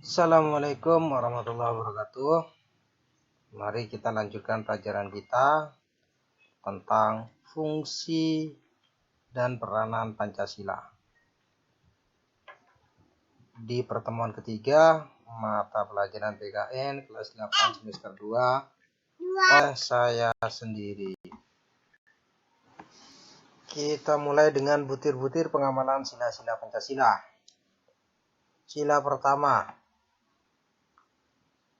Assalamualaikum warahmatullahi wabarakatuh. Mari kita lanjutkan pelajaran kita tentang fungsi dan peranan Pancasila. Di pertemuan ketiga mata pelajaran PKN kelas 8 semester 2 oleh saya sendiri. Kita mulai dengan butir-butir pengamalan sila-sila Pancasila. Sila pertama,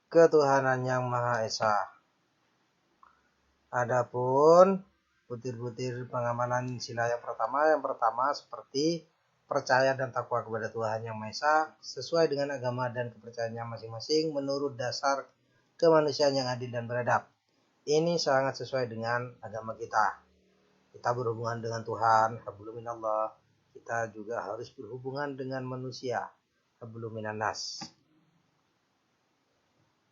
ketuhanan yang Maha Esa. Adapun butir-butir pengamalan sila yang pertama seperti percaya dan takwa kepada Tuhan Yang Maha Esa sesuai dengan agama dan kepercayaannya masing-masing menurut dasar kemanusiaan yang adil dan beradab. Ini sangat sesuai dengan agama kita. Kita berhubungan dengan Tuhan, hablum minallah. Kita juga harus berhubungan dengan manusia, hablum minannas.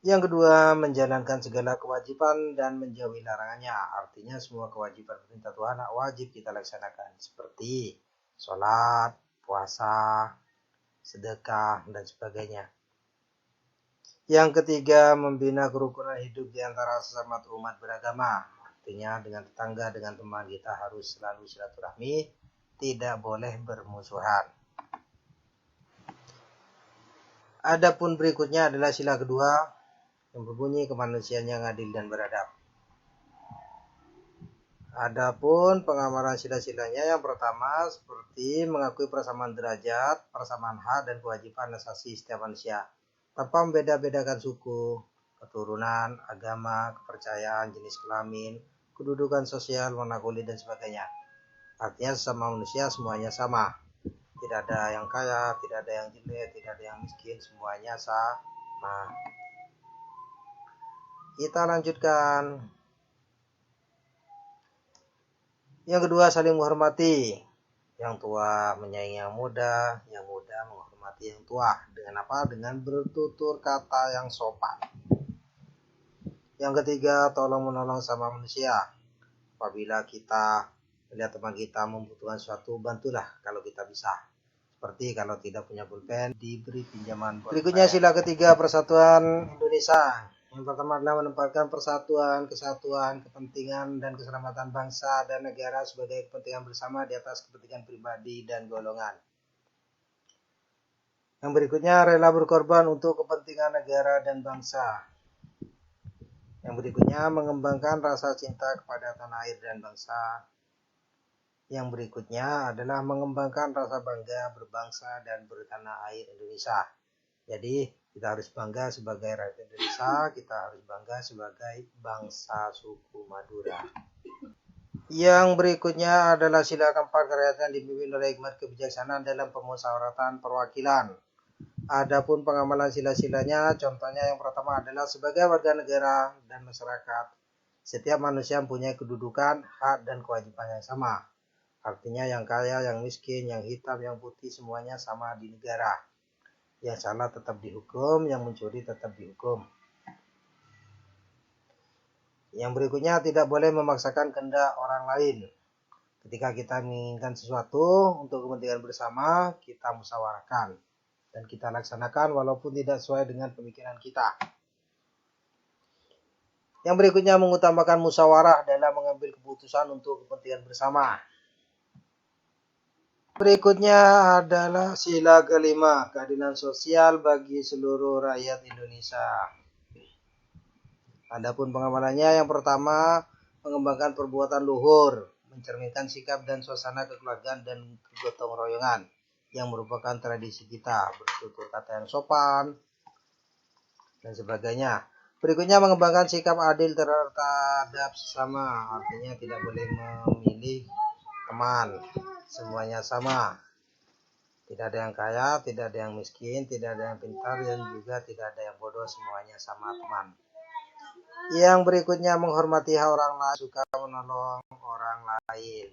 Yang kedua, menjalankan segala kewajiban dan menjauhi larangannya. Artinya semua kewajiban perintah Tuhan wajib kita laksanakan. Seperti sholat, puasa, sedekah, dan sebagainya. Yang ketiga, membina kerukunan hidup di antara sesama umat beragama. Artinya dengan tetangga, dengan teman kita harus selalu silaturahmi. Tidak boleh bermusuhan. Adapun berikutnya adalah sila kedua, yang berbunyi kemanusiaan yang adil dan beradab. Adapun pengamalan sila-silanya yang pertama seperti mengakui persamaan derajat, persamaan hak dan kewajiban asasi setiap manusia tanpa membeda-bedakan suku, keturunan, agama, kepercayaan, jenis kelamin, kedudukan sosial, warna kulit dan sebagainya. Artinya sesama manusia semuanya sama. Tidak ada yang kaya, tidak ada yang jelek, tidak ada yang miskin, semuanya sama. Kita lanjutkan. Yang kedua, saling menghormati. Yang tua menyayangi yang muda menghormati yang tua. Dengan apa? Dengan bertutur kata yang sopan. Yang ketiga, tolong menolong sama manusia. Apabila kita melihat teman kita membutuhkan sesuatu, bantulah kalau kita bisa. Seperti kalau tidak punya pulpen, diberi pinjaman. Berikutnya sila ketiga, persatuan Indonesia. Yang pertama adalah menempatkan persatuan, kesatuan, kepentingan, dan keselamatan bangsa dan negara sebagai kepentingan bersama di atas kepentingan pribadi dan golongan. Yang berikutnya rela berkorban untuk kepentingan negara dan bangsa. Yang berikutnya mengembangkan rasa cinta kepada tanah air dan bangsa. Yang berikutnya adalah mengembangkan rasa bangga berbangsa dan bertanah air Indonesia. Jadi kita harus bangga sebagai rakyat Indonesia, kita harus bangga sebagai bangsa suku Madura. Yang berikutnya adalah sila keempat, kerakyatan dipimpin oleh hikmat kebijaksanaan dalam pemusyawaratan perwakilan. Adapun pengamalan sila-silanya, contohnya yang pertama adalah sebagai warga negara dan masyarakat. Setiap manusia mempunyai kedudukan, hak, dan kewajiban yang sama. Artinya yang kaya, yang miskin, yang hitam, yang putih semuanya sama di negara. Yang salah tetap dihukum, yang mencuri tetap dihukum. Yang berikutnya tidak boleh memaksakan kehendak orang lain. Ketika kita menginginkan sesuatu untuk kepentingan bersama, kita musyawarahkan dan kita laksanakan walaupun tidak sesuai dengan pemikiran kita. Yang berikutnya mengutamakan musyawarah dalam mengambil keputusan untuk kepentingan bersama. Berikutnya adalah sila kelima, keadilan sosial bagi seluruh rakyat Indonesia. Adapun pengamalannya yang pertama, mengembangkan perbuatan luhur, mencerminkan sikap dan suasana kekeluargaan dan kegotong royongan yang merupakan tradisi kita, bertutur kata yang sopan dan sebagainya. Berikutnya mengembangkan sikap adil terhadap sesama, artinya tidak boleh memilih teman, semuanya sama. Tidak ada yang kaya, tidak ada yang miskin, tidak ada yang pintar, dan juga tidak ada yang bodoh, semuanya sama teman. Yang berikutnya menghormati hak orang lain, suka menolong orang lain.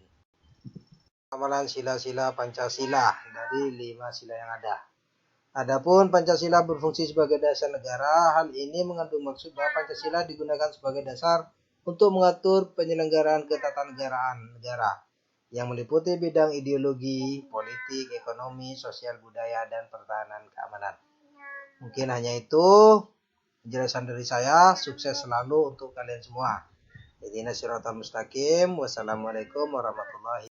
Pengamalan sila-sila Pancasila dari 5 sila yang ada. Adapun Pancasila berfungsi sebagai dasar negara, hal ini mengandung maksud bahwa Pancasila digunakan sebagai dasar untuk mengatur penyelenggaraan ketatanegaraan negara yang meliputi bidang ideologi, politik, ekonomi, sosial, budaya, dan pertahanan keamanan. Mungkin hanya itu penjelasan dari saya. Sukses selalu untuk kalian semua. Ihdinas siratal mustaqim. Wassalamualaikum warahmatullahi